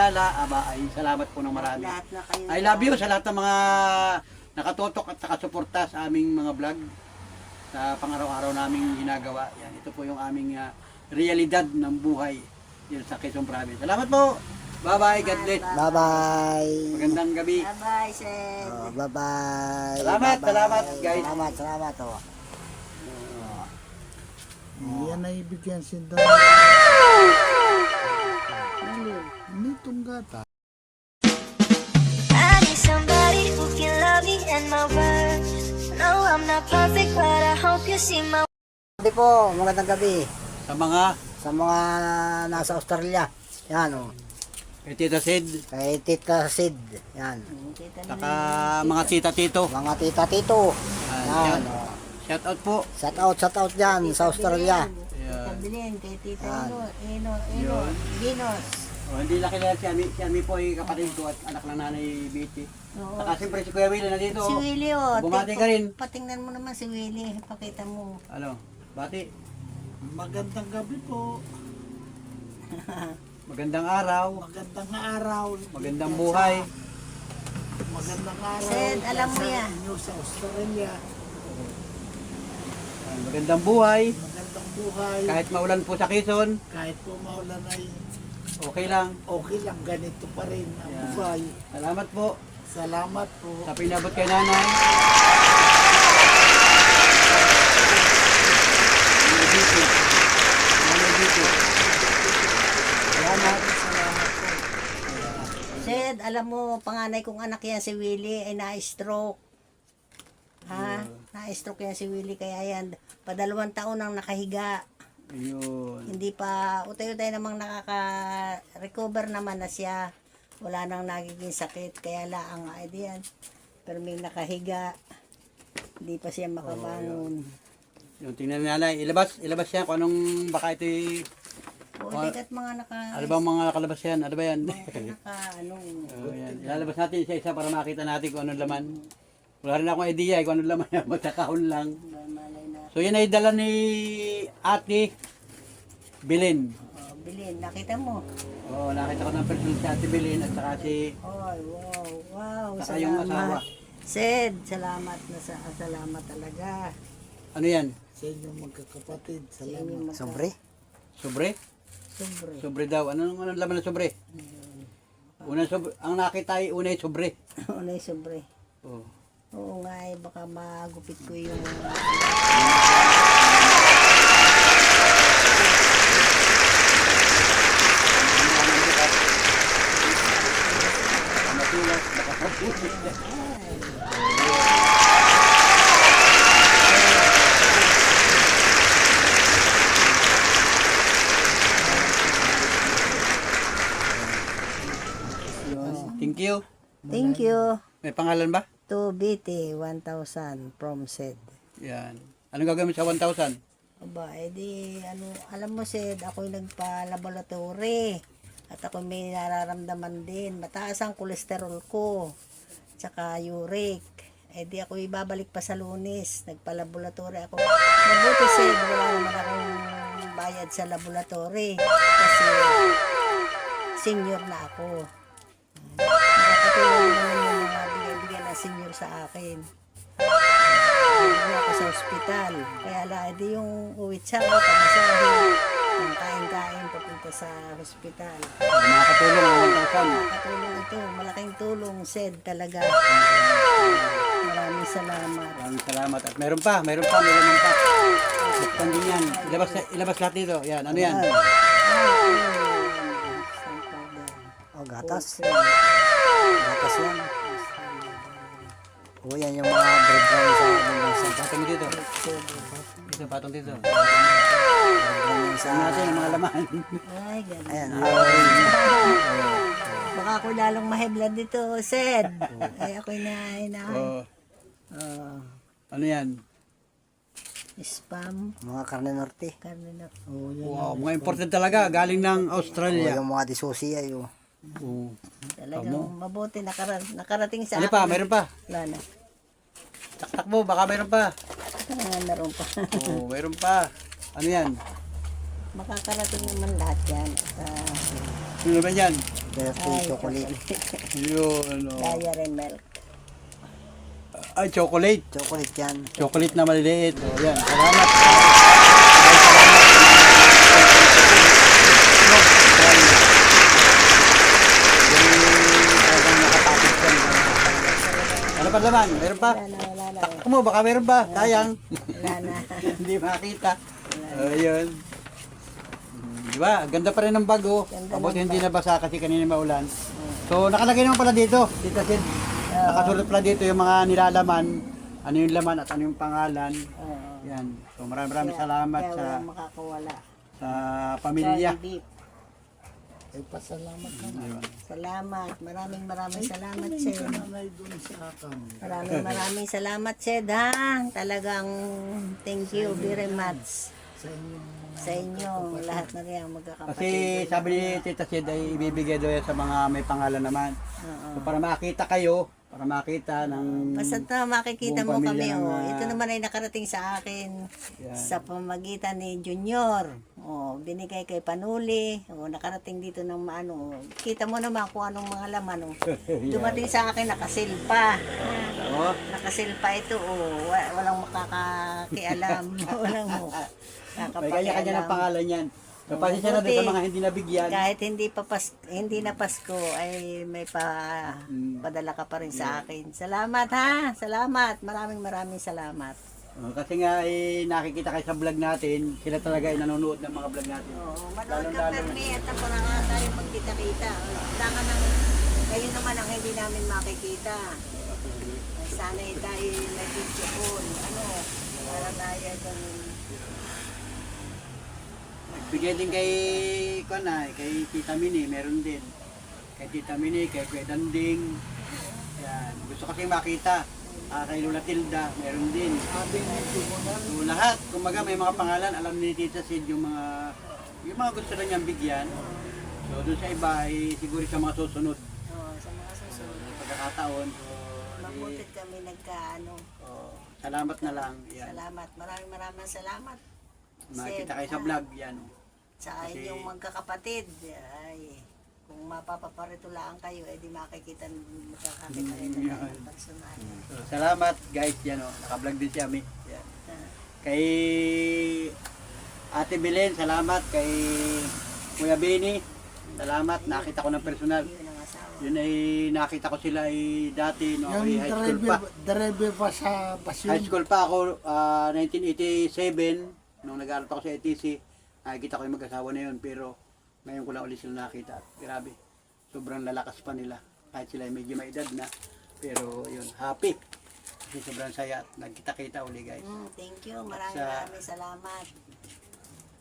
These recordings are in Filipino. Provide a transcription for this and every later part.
Ayala, aba, ay salamat po ng marami. Lahat na kayo. I love you sa lahat ng mga nakatutok at nakasuporta sa aming mga vlog sa pang-araw-araw naming ginagawa. Yan, ito po yung aming realidad ng buhay dito sa Quezon Province. Salamat po! Bye-bye, God bless. Bye-bye. Magandang gabi. Bye-bye, Sed. Oh, bye-bye. Salamat, Bye-bye. salamat, guys. Salamat. Oh. Yan ay bigyan sinda. Nitong gata. I need somebody who can love me and my words. No, I'm not perfect, but I hope you see my. Hindi po, magandang gabi Sa mga sa mga nasa Australia. Yan oh. Tita Sid, Kay Tita Sid. Yan. saka mga tita Tito. Mga tita tito. Yan oh. Shout out po. Shout out dyan sa Australia. Tita Bilin, kay Tita Yan. Yun. Ginos. Hindi lang kilala si Ami po ay kapatid ko at anak ng nanay Betty. Oo. Saka siyempre si Kuya Willie nandito. Si Willie, oh. Bumati ka rin. Patingnan mo naman si Willie. Pakita mo. Ano? Bati. Magandang gabi po. Magandang araw. Magandang araw. Magandang buhay. Magandang araw. Sed, alam mo sa yan. inyo sa Australia. Magandang buhay. Magandang buhay. Kahit maulan po sa Quezon, Kahit po maulan ay okay lang. okay lang. Ganito pa rin ang Yan. buhay. Salamat po Salamat po. sa pinabot kay nanay. Nanay Betty. Nanay Betty. Salamat. Sed, alam mo, panganay kong anak yan si Willie ay na-stroke. Ha? Na-stroke yan si Willie kaya yan. Padalawang taon nang nakahiga. Ayun. Hindi pa, utay-utay namang nakaka-recover naman na siya. Wala nang nagiging sakit. Kaya laang ay diyan. Pero may nakahiga. Hindi pa siya makabangon. Yung tingnan ni nanay, ilabas siya kung anong baka ito Utik at mga ano bang mga nakalabas yan? Ano ba yan? anong, Yan. Ilalabas natin isa-isa para makita natin kung anong laman. Wala rin akong idea kung anong laman yan. Magkakahon lang. malay na. So yan ay dala ni Ate Bilin. Bilin, nakita mo? Oo, nakita ko ng personal si Ate Bilin at saka si Ay, wow, saka yung asawa. salamat. Sed, salamat salamat talaga. Ano yan? Sa inyong magkakapatid. Sa Salamat. inyong Sobre. Sobre? Sobre. Sobre daw. Anong laman ng sobre? Una sobre, ang nakita ay una ay sobre. Ano yung sobre? Oh. Oo nga, baka magupit ko yung... Matulas, nakakapulit. Thank you. Thank you. May pangalan ba? To BT 1,000 from Sed. Yan. Anong gagawin sa 1,000? Aba, edi, alam mo Sed, ako'y nagpa-laboratory. At ako may nararamdaman din. Mataas ang kolesterol ko. Tsaka uric. Edi ako ibabalik pa sa Lunes. Nagpa-laboratory ako. Mabuti Sed, wala naman akong bayad sa laboratory. Kasi senior na ako. Nakakatulong naman yung mga bigay-bigay na senior sa akin. Hindi ako sa ospital. Kaya edi yung uwit siya ako, pamasahin. Ang kain-kain papunta sa ospital. Makakatulong ang 1,000. Nakakatulong ito. Malaking tulong, Sed, talaga. Maraming salamat. Maraming salamat. At meron pa, may laman pa. Buksan din yan. Ilabas lahat dito. Yan, ano yan? Oh, gatas. Gatas yan. Oh, yan yung mga bread na sa bansa. Patong dito. Dito, patong dito. Bread Sa natin ang mga laman. Ay, ganun. Ayan. Baka ako lalong maheblad dito, Sed. Ay, ako'y Oh, ano yan? spam, Mga karne norte. karne na. Wow, mga important talaga. Galing ng Oh, Australia. yung mga disusi ay oh. Oh. Talagang mabuti nakarating sa Ano pa? Meron pa? Wala na. Taktak mo, baka meron pa. Meron pa. Oh, meron pa. Ano yan? Makakarating naman lahat yan. At, Ano ba yan? Birthday Ay, chocolate. Yun, oh. Dairy milk. Ay, chocolate. Chocolate yan. Chocolate na maliliit. O, yan. Salamat. Ano pa naman? Meron pa? Wala na. Takbo mo, baka meron pa. Sayang. Wala na. Hindi makita. Ayun. Di ba? Ganda pa rin ng bago. Ganda Abot ng hindi nabasa kasi kanina maulan. So nakalagay naman pala dito. Tita Sid. Nakasulat pala dito yung mga nilalaman. Ano yung laman at ano yung pangalan. Oo. Yan. So maraming salamat Kaya sa walang makakawala. pamilya. Charlie Beef. Ay, pasalamat ka na. Ayun. Salamat. Maraming salamat, Sed. Nanay dun sa akin. Maraming salamat, Sed, ha? Talagang thank you very much Sa inyong sa inyo. Lahat na rin ang magkakapatid. Kasi sabi ni Tita Sid ay ibibigay daw yan sa mga may pangalan naman. Oo. So para makita kayo, para makita ng Basta makikita buong mo pamilya kami, ng, oh. Ito naman ay nakarating sa akin Yan. sa pamagitan ni Junior. Oh, binigay kay Panuli. Oh, nakarating dito ng ano. Kita mo naman kung anong mga laman, oh. Dumating sa akin nakasilpa. Oo. Nakasilpa ito, oh. Walang makakakialam. Walang mo. May kanya-kanya ng pangalan yan. So, pasensya na din sa mga hindi nabigyan. Kahit hindi na Pasko ay may padala ka pa rin sa akin. Salamat, ha. Salamat. Maraming salamat. Kasi nga nakikita kayo sa vlog natin, sila talaga ay nanonood ng mga vlog natin. Oo, manood ka Lalong-lalo Permi at ako na nga tayo magkita-kita. Wala nang, ngayon naman ang hindi namin makikita. Sana tayo nag-video call. Ano, para tayo ganun. Nagbigay din kay Tita Mini, meron din. Kay Tita Mini, kay Kuya Danding. Yan. Gusto kasi makita. Kay Lola Tilda, meron din. sabi ni Tumunan. So, lahat, kumbaga may mga pangalan, alam ni Tita Sid yung mga gusto na niyang bigyan. So doon sa iba ay siguro sa mga susunod Oo, sa mga susunod. pagkakataon. So, Mabutit kami nagkaano. salamat na lang. Yan. Salamat. Maraming salamat. Makita kayo sa Sed, vlog. Yan. Sa Kasi- inyong magkakapatid. Ay, kung mapapaparitulaan kayo, edi makikita magkakakita kayo na Yan. ng personal. So, salamat guys. Yan o. Naka-vlog din si Ami. Yan. Kay Ate Belen, salamat. Kay Kuya Benny, salamat. Nakita ko ng personal. Yun ang asawa. Yun ay nakita ko sila ay dati no, Yung ay high school pa. driver pa sa Pasyon. High school pa ako, 1987, nung nag-aaral pa ako sa ATC, nakikita ko yung mag-asawa na yun, pero ngayon ko lang ulit sila nakita. At grabe, sobrang lalakas pa nila. Kahit sila ay medyo may edad na, pero yun, happy. Kasi sobrang saya at nagkita-kita uli guys. Thank you. Maraming Sa- maraming salamat.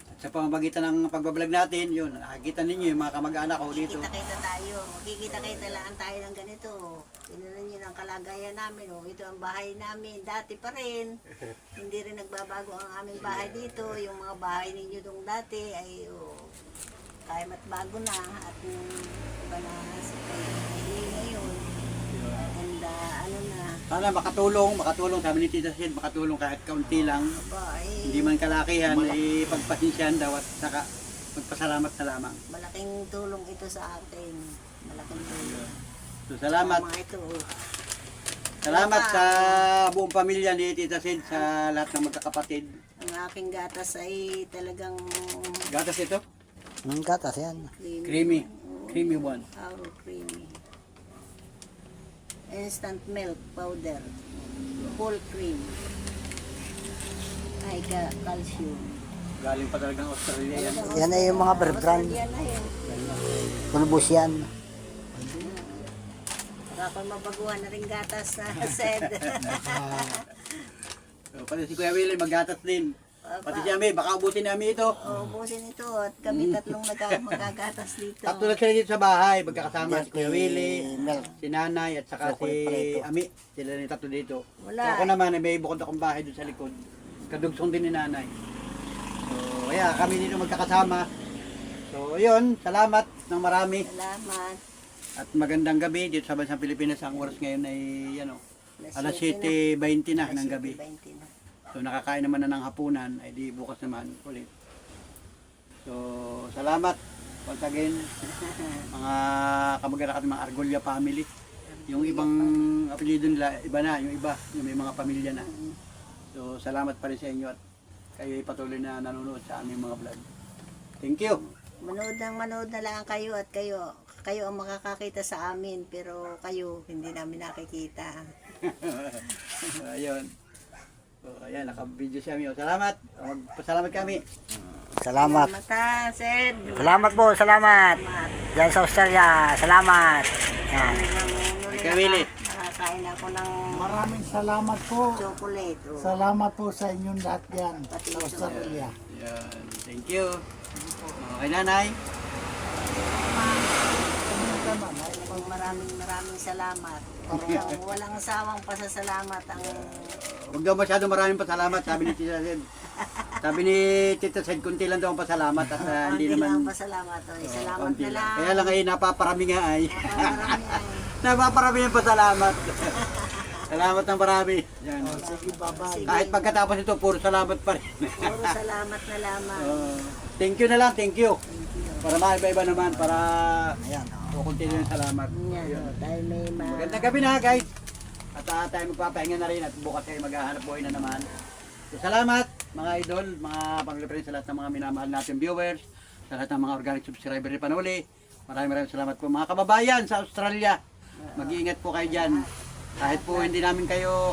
At sa pamamagitan ng pagbablog natin, yun, nakikita ninyo yung mga kamag-anak ko dito. Kita-kita tayo. Magkikita-kita lang tayo ng ganito. Tingnan niyo ang kalagayan namin. Oh. Ito ang bahay namin. Dati pa rin. Hindi rin nagbabago ang aming bahay dito. Yung mga bahay ninyo dong dati ay kaya mat bago na. At iba na sa ngayon. And ano na. Sana makatulong, sabi ni Tita Sid, makatulong kahit kaunti lang. Ba, Hindi man kalakihan, ay pagpasensyahan daw at saka magpasalamat na lamang. malaking tulong ito sa atin. Malaking tulong. So, salamat. Mga ito. Salamat sa buong pamilya ni Tita Sid, sa lahat ng magkakapatid. Ang aking gatas ay talagang Gatas ito? Gatas yan. creamy. Creamy one. Creamy. Instant milk powder. Full cream. Ay, calcium. Galing pa talagang Australia yan. Yan ay yung mga brand. Yan na yun. Pulbos yan. Baka ako mabaguhan na rin gatas na said. So, pati si Kuya Willie maggatas din. Pati si Ami, baka ubusin ni Ami ito. Ubusin ito at kami tatlong magagatas dito. Tatlo na sila dito sa bahay, magkakasama si Kuya Willie, Milk. si Nanay at saka si Ami. Sila ni tatlo dito. Wala. So, ako naman, may bukod akong bahay doon sa likod. Kadugsong din ni Nanay. So, kaya kami dito magkakasama. So, yun, salamat ng marami. Salamat. At magandang gabi dito sa bansang Pilipinas. Ang oras ngayon ay alas 7:20 na ng gabi. 20 na. So nakakain naman na ng hapunan, ay di bukas naman ulit. So salamat once again, mga kamag-anak at mga Argulla family. Yung ibang apelyido nila, iba na, yung iba, yung may mga pamilya na. So, salamat pa rin sa inyo at kayo ay patuloy na nanonood sa aming mga vlog. Thank you! Manood na lang kayo at kayo ang makakakita sa amin pero kayo hindi namin nakikita. So, ayun. So, ayan, naka-video siya kami. Salamat! Magpasalamat kami. Salamat. Mata, Sed. Salamat po, salamat. Diyan sa Australia, salamat. Yan. Kamili. Nakakain ako ng Maraming salamat po. chocolate. Oh. Salamat po sa inyong lahat yan. Pati Sa Australia. Ayan. Thank you. Okay, nanay. Maraming salamat. Walang sawang pasasalamat ang Huwag daw masyado maraming pasalamat, sabi ni Tita Sed. Sabi ni Tita Sed, kunti lang daw ang pasalamat at hindi konti lang naman... pasalamat. Oh. Salamat konti na lang. lang. Kaya lang ay napaparami nga ay. Marami ay. Napaparami yung pasalamat. Salamat ng marami. Yan. Sige, bye-bye. Kahit pagkatapos ito, puro salamat pa rin. Puro salamat na lamang. Thank you na lang, thank you. Para maiba-iba naman, para Ayan. kukunti na yung salamat. Yan, oh, dahil may Magandang gabi na guys. At tayo magpapahinga na rin at bukas kayo maghahanap buhay na naman. So, salamat mga idol, mga pag-reference sa lahat ng mga minamahal natin viewers, sa lahat ng mga organic subscriber ni Panuli. Maraming salamat po mga kababayan sa Australia. Mag-iingat po kayo dyan. Kahit po hindi namin kayo